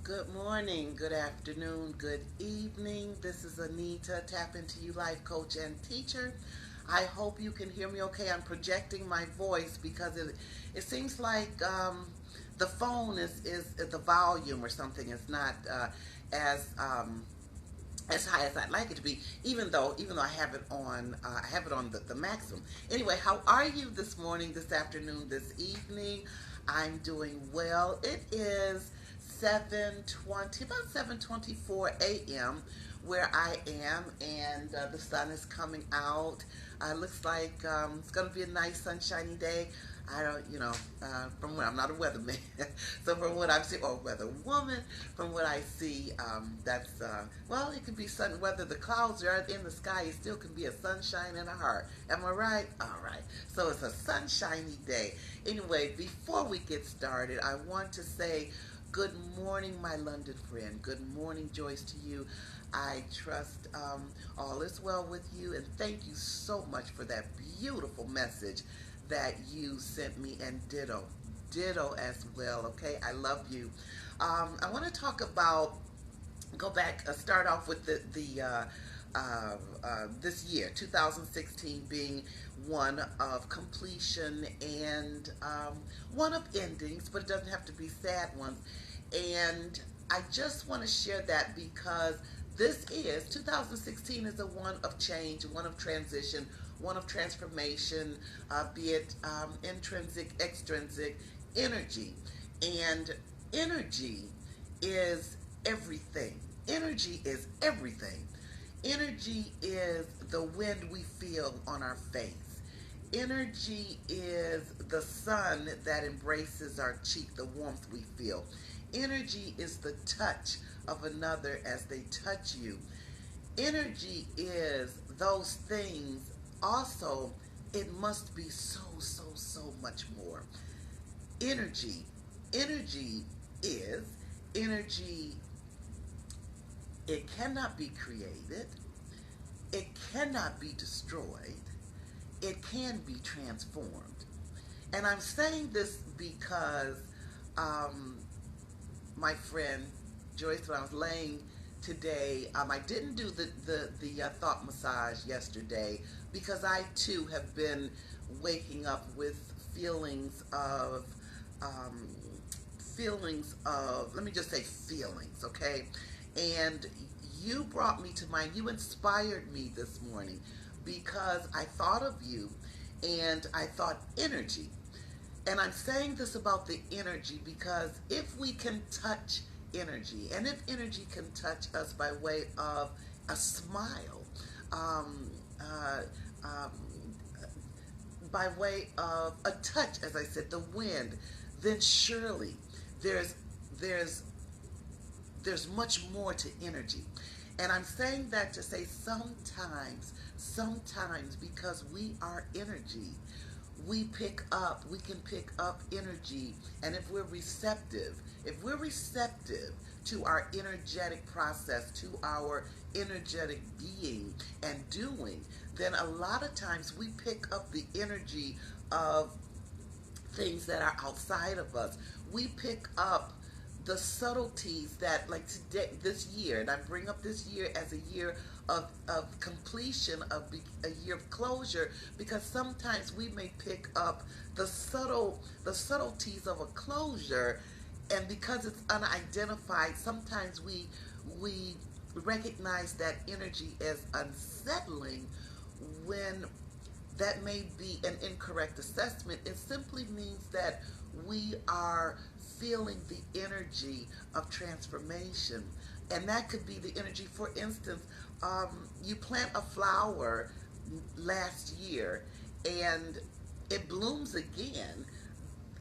Good morning, good afternoon, good evening. This is Anita, Tap Into You Life Coach and Teacher. I hope you can hear me okay. I'm projecting my voice because it seems like the phone is the volume or something is not as as high as I'd like it to be, even though I have it on the maximum. Anyway, how are you this morning, this afternoon, this evening? I'm doing well. It is 7:20, about 7:24 a.m. where I am, and the sun is coming out. Looks like it's going to be a nice sunshiny day. I don't, from what I'm not a weatherman, so from what I've seen, or weather woman, from what I see, well, it could be sun. Whether the clouds are in the sky, it still can be a sunshine and a heart. Am I right? All right. So it's a sunshiny day. Anyway, before we get started, I want to say good morning, my London friend. Good morning, Joyce, to you. I trust all is well with you, and thank you so much for that beautiful message that you sent me, and ditto as well. Okay, I love you. I want to talk about, go back, start off with this year, 2016, being one of completion and one of endings, but it doesn't have to be sad ones. And I just want to share that because this is 2016 is a one of change, one of transition, one of transformation, be it intrinsic, extrinsic energy. And energy is everything. Energy is everything. Energy is the wind we feel on our face. Energy is the sun that embraces our cheek, the warmth we feel. Energy is the touch of another as they touch you. Energy is those things. Also, it must be so much more. Energy. Energy is energy. It cannot be created. It cannot be destroyed. It can be transformed. And I'm saying this because my friend Joyce, when I was laying today, I didn't do the thought massage yesterday because I too have been waking up with um, feelings of, let me just say feelings, okay? And you brought me to mind, you inspired me this morning because I thought of you and I thought energy. And I'm saying this about the energy because if we can touch energy, and if energy can touch us by way of a smile, um, uh, um, by way of a touch, as I said, the wind, then surely there's there's there's much more to energy. And I'm saying that to say sometimes because we are energy, we can pick up energy. And if we're receptive to our energetic process, to our energetic being and doing, then a lot of times we pick up the energy of things that are outside of us. We pick up the subtleties that, like today, this year, and I bring up this year as a year of completion, a year of closure, because sometimes we may pick up the subtleties of a closure, and because it's unidentified, sometimes we recognize that energy as unsettling when that may be an incorrect assessment. It simply means that we are feeling the energy of transformation. And that could be the energy, for instance, you plant a flower last year and it blooms again.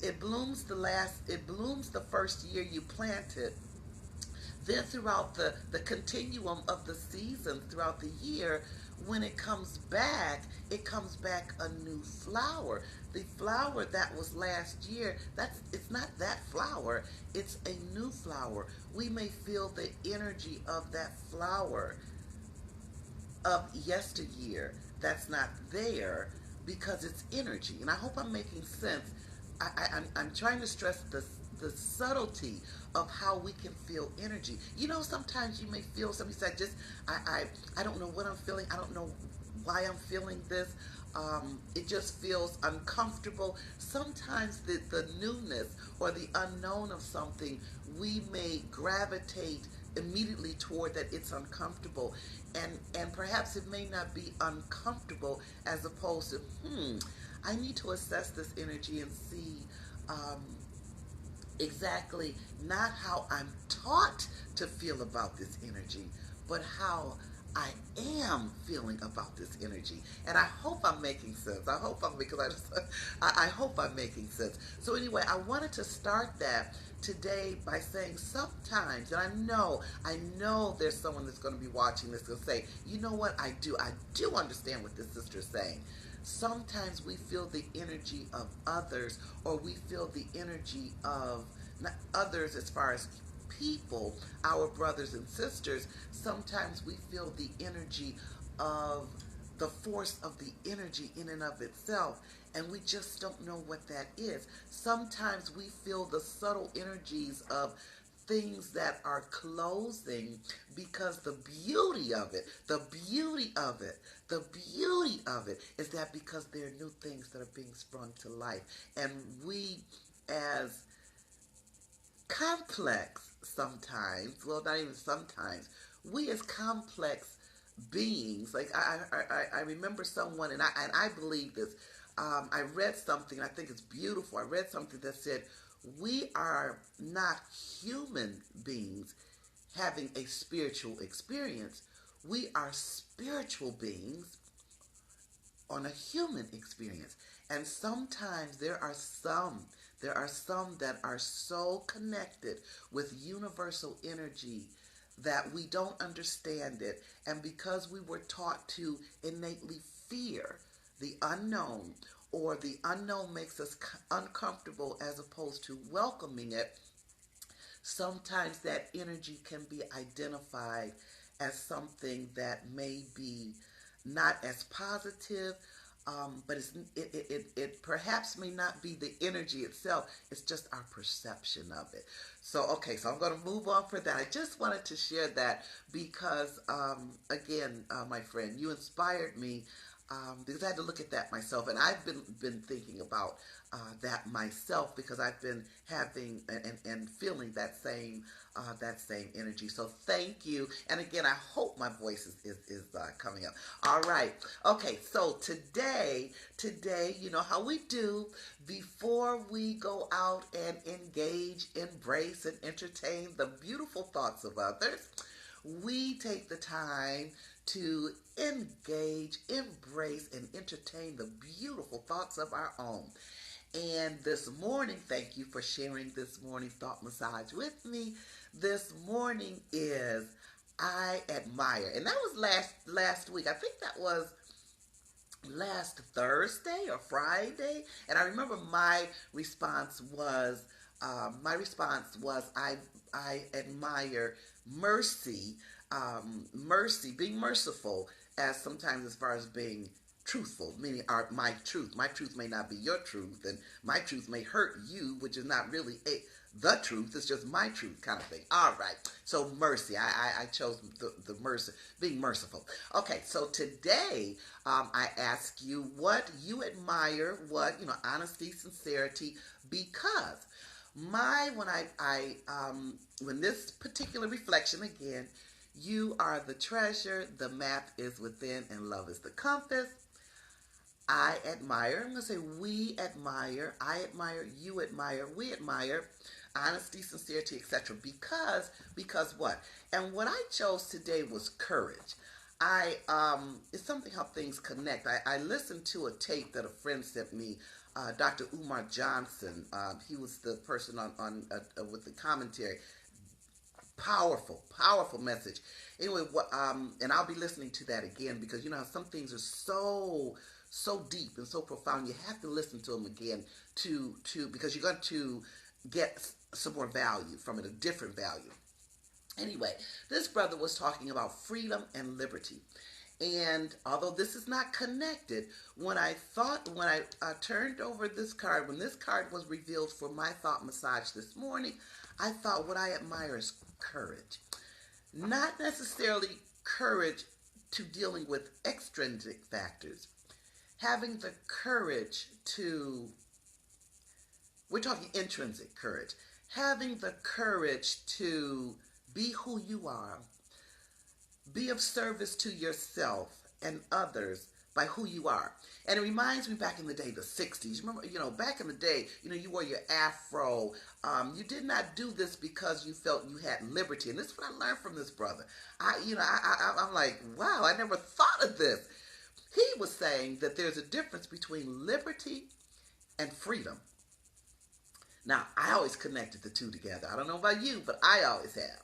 It blooms the first year you planted. Then throughout the continuum of the seasons throughout the year, when it comes back a new flower. The flower that was last year, it's not that flower, it's a new flower. We may feel the energy of that flower of yesteryear that's not there because it's energy. And I hope I'm making sense. I'm trying to stress the subtlety of how we can feel energy. You know, sometimes you may feel something said, just I don't know what I'm feeling. I don't know why I'm feeling this. It just feels uncomfortable. Sometimes the newness or the unknown of something, we may gravitate immediately toward that it's uncomfortable. And perhaps it may not be uncomfortable as opposed to, I need to assess this energy and see um, exactly not how I'm taught to feel about this energy, but how I am feeling about this energy. And I hope I'm making sense. I hope I'm, because I hope I'm making sense. So anyway, I wanted to start that today by saying sometimes, and I know there's someone that's going to be watching this and say, you know what, I do understand what this sister is saying. Sometimes we feel the energy of others, or we feel the energy of not others as far as people, our brothers and sisters. Sometimes we feel the energy of the force of the energy in and of itself, and we just don't know what that is. Sometimes we feel the subtle energies of things that are closing, because the beauty of it, the beauty of it is that because there are new things that are being sprung to life, and we as complex sometimes, well, not even sometimes, we as complex beings, like I remember someone, and I believe this. I read something, I think it's beautiful. I read something that said, we are not human beings having a spiritual experience. We are spiritual beings on a human experience. And sometimes there are some that are so connected with universal energy that we don't understand it. And because we were taught to innately fear the unknown, or the unknown makes us uncomfortable as opposed to welcoming it, sometimes that energy can be identified as something that may be not as positive, but it perhaps may not be the energy itself. It's just our perception of it. So, okay, so I'm going to move on for that. I just wanted to share that because, again, my friend, you inspired me, because I had to look at that myself, and I've been thinking about that myself, because I've been having and feeling that same energy. So thank you, and again, I hope my voice is coming up. All right, okay. So today, you know how we do before we go out and engage, embrace, and entertain the beautiful thoughts of others. We take the time to engage, embrace, and entertain the beautiful thoughts of our own. And this morning, thank you for sharing this morning thought massage with me. This morning is I admire. And that was last week. I think that was last Thursday or Friday. And I remember my response was I admire mercy, being merciful, as sometimes as far as being truthful, meaning my truth. My truth may not be your truth, and my truth may hurt you, which is not really the truth. It's just my truth, kind of thing. All right. So mercy. I chose the mercy, being merciful. Okay. So today, I ask you what you admire, honesty, sincerity, because when this particular reflection again, you are the treasure, the map is within, and love is the compass. I admire, I'm going to say we admire, I admire, you admire, we admire honesty, sincerity, etc. Because what? And what I chose today was courage. It's something how things connect. I listened to a tape that a friend sent me, Dr. Umar Johnson. He was the person on with the commentary. Powerful message. Anyway, and I'll be listening to that again, because you know how some things are so deep and so profound. You have to listen to them again to because you're going to get some more value from it, a different value. Anyway, this brother was talking about freedom and liberty. And although this is not connected, when I turned over this card, when this card was revealed for my thought massage this morning, I thought what I admire is courage. Not necessarily courage to dealing with extrinsic factors, having the courage to, we're talking intrinsic courage, having the courage to be who you are, be of service to yourself and others by who you are. And it reminds me back in the day, the 60s. Remember, back in the day, you wore your afro. You did not do this because you felt you had liberty. And this is what I learned from this brother. I'm like, wow, I never thought of this. He was saying that there's a difference between liberty and freedom. Now, I always connected the two together. I don't know about you, but I always have.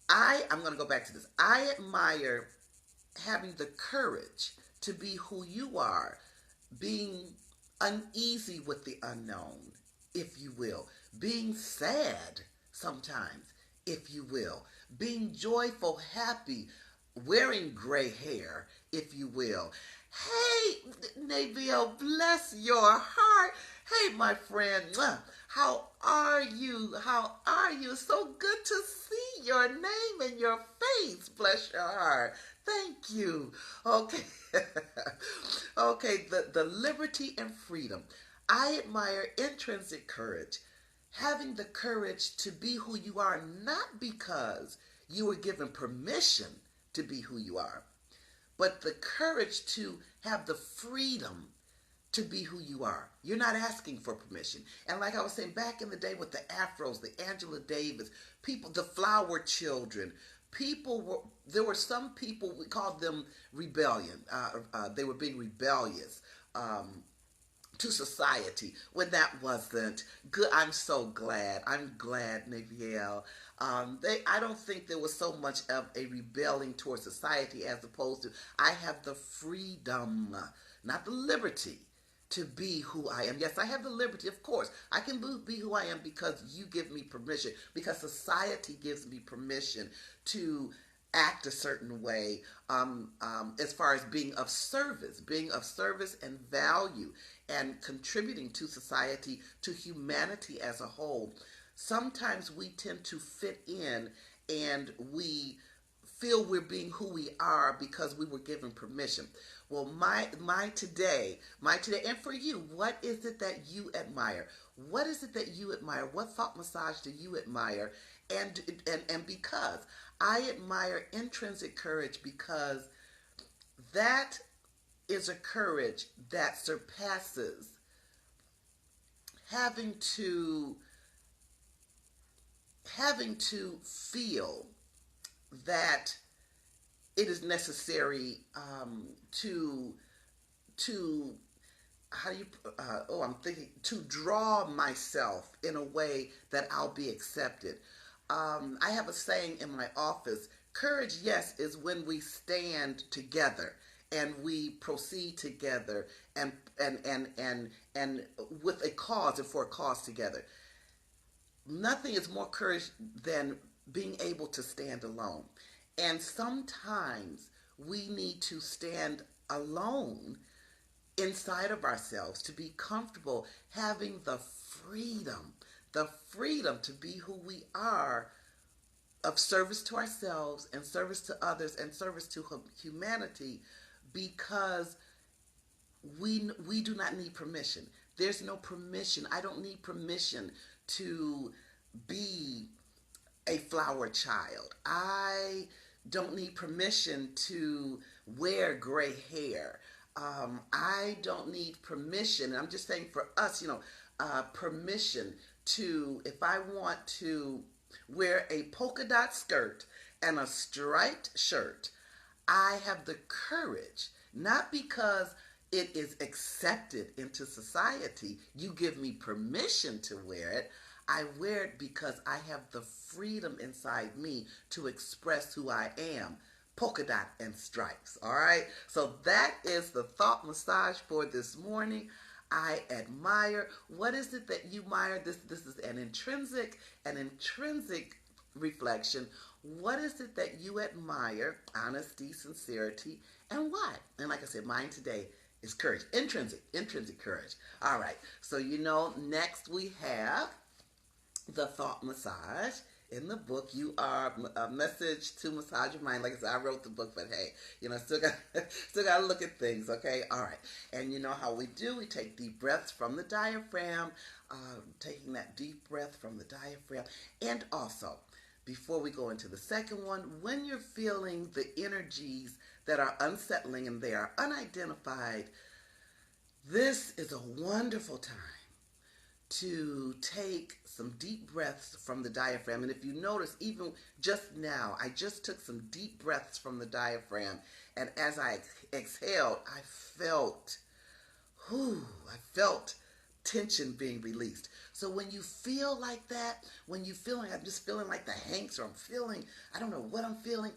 I'm going to go back to this. I admire having the courage to be who you are, being uneasy with the unknown, if you will, being sad sometimes, if you will, being joyful, happy, wearing gray hair, if you will. Hey, Nabil, bless your heart. Hey, my friend, how are you? How are you? So good to see your name and your face. Bless your heart. Thank you. Okay. Okay, the liberty and freedom. I admire intrinsic courage. Having the courage to be who you are, not because you were given permission to be who you are, but the courage to have the freedom to be who you are. You're not asking for permission. And like I was saying, back in the day with the Afros, the Angela Davis, people, the Flower Children, there were some people, we called them rebellion. They were being rebellious to society when that wasn't good. I'm so glad. I'm glad, Naviel. I don't think there was so much of a rebelling towards society as opposed to I have the freedom, not the liberty, to be who I am. Yes, I have the liberty, of course. I can be who I am because you give me permission, because society gives me permission to act a certain way as far as being of service and value and contributing to society, to humanity as a whole. Sometimes we tend to fit in and we feel we're being who we are because we were given permission. Well, my today, and for you, what is it that you admire? What is it that you admire? What thought massage do you admire? And because I admire intrinsic courage, because that is a courage that surpasses having to feel that it is necessary to how do you I'm thinking to draw myself in a way that I'll be accepted. I have a saying in my office: courage, yes, is when we stand together and we proceed together and with a cause and for a cause together. Nothing is more courage than being able to stand alone. And sometimes we need to stand alone inside of ourselves to be comfortable having the freedom to be who we are, of service to ourselves and service to others and service to humanity, because we do not need permission. There's no permission. I don't need permission to be a flower child. I don't need permission to wear gray hair. I don't need permission. And I'm just saying for us, permission to, if I want to wear a polka dot skirt and a striped shirt, I have the courage, not because it is accepted into society. You give me permission to wear it. I wear it because I have the freedom inside me to express who I am. Polka dot and stripes. All right. So that is the thought massage for this morning. I admire. What is it that you admire? This is an intrinsic reflection. What is it that you admire? Honesty, sincerity, and why? And like I said, mine today is courage. Intrinsic courage. All right. So, next we have the thought massage. In the book, you are a message to massage your mind. Like I said, I wrote the book, but hey, still got still got to look at things. Okay, all right. And you know how we do? We take deep breaths from the diaphragm, taking that deep breath from the diaphragm, and also before we go into the second one, when you're feeling the energies that are unsettling and they are unidentified, this is a wonderful time to take some deep breaths from the diaphragm. And if you notice, even just now, I just took some deep breaths from the diaphragm. And as I exhaled, I felt tension being released. So when you feel like that, when you feel like I'm just feeling like the Hanks, or I don't know what I'm feeling,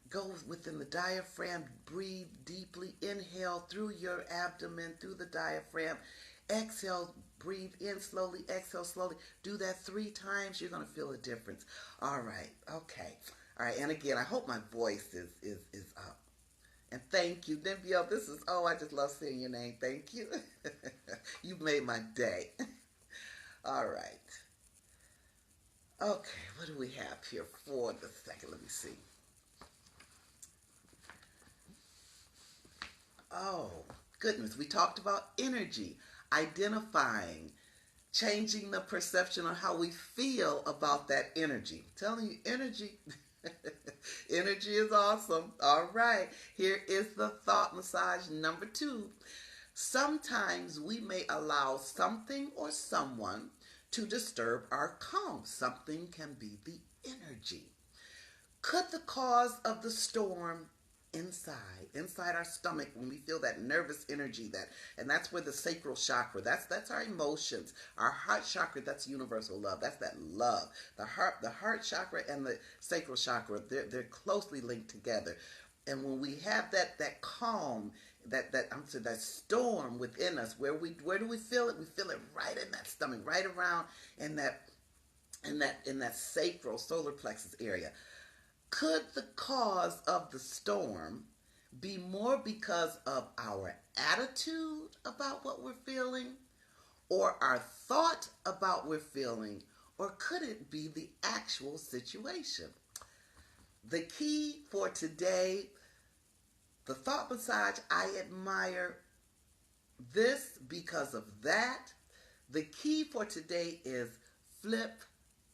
go within the diaphragm, breathe deeply, inhale through your abdomen, through the diaphragm, exhale, breathe in slowly, exhale slowly. Do that 3 times. You're going to feel a difference. All right. Okay. All right. And again, I hope my voice is up. And thank you, Nivea. I just love seeing your name. Thank you. You've made my day. All right. Okay. What do we have here for the second? Let me see. Oh, goodness. We talked about energy, identifying, changing the perception of how we feel about that energy. I'm telling you, energy. Energy is awesome. All right. Here is the thought massage number 2. Sometimes we may allow something or someone to disturb our calm. Something can be the energy. Could the cause of the storm inside our stomach, when we feel that nervous energy, and that's where the sacral chakra, that's our emotions, our heart chakra, that's universal love, that's that love. The heart chakra and the sacral chakra, they're closely linked together. And when we have that calm, that storm within us, where do we feel it? We feel it right in that stomach, right around in that sacral solar plexus area. Could the cause of the storm be more because of our attitude about what we're feeling, or our thought about what we're feeling, or could it be the actual situation? The key for today, the thought massage, I admire this because of that. The key for today is flip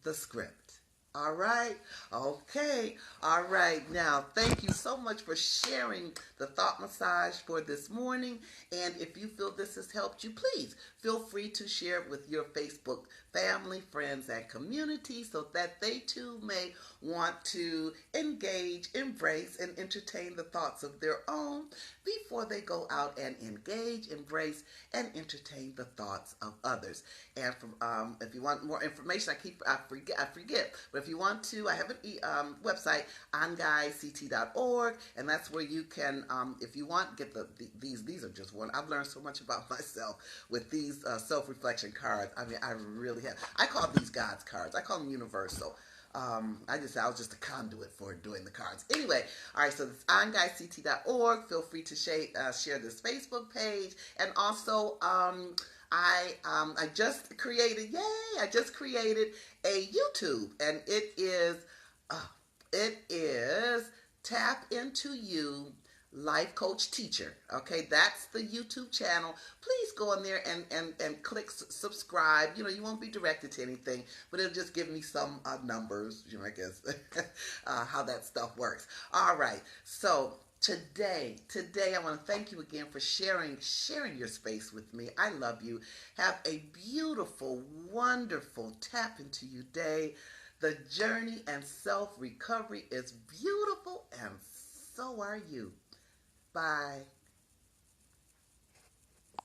the script. All right. Okay. All right. Now, thank you so much for sharing the thought massage for this morning. And if you feel this has helped you, please feel free to share it with your Facebook family, friends, and community so that they too may want to engage, embrace, and entertain the thoughts of their own before they go out and engage, embrace, and entertain the thoughts of others. And if you want more information, I forget. But if you want to, I have a website, onguyct.org, and that's where you can, if you want, get these are just one. I've learned so much about myself with these self-reflection cards. I mean, I really have. I call these God's cards. I call them universal. I was just a conduit for doing the cards. Anyway, all right, so it's onguyct.org. Feel free to share this Facebook page. And also, I just created a YouTube, and it is Tap Into You Life Coach Teacher. Okay, that's the YouTube channel. Please go in there and click subscribe. You won't be directed to anything, but it'll just give me some numbers, I guess, how that stuff works. All right, so today I want to thank you again for sharing your space with me. I love you. Have a beautiful, wonderful Tap Into You day. The journey and self-recovery is beautiful, and so are you. Bye.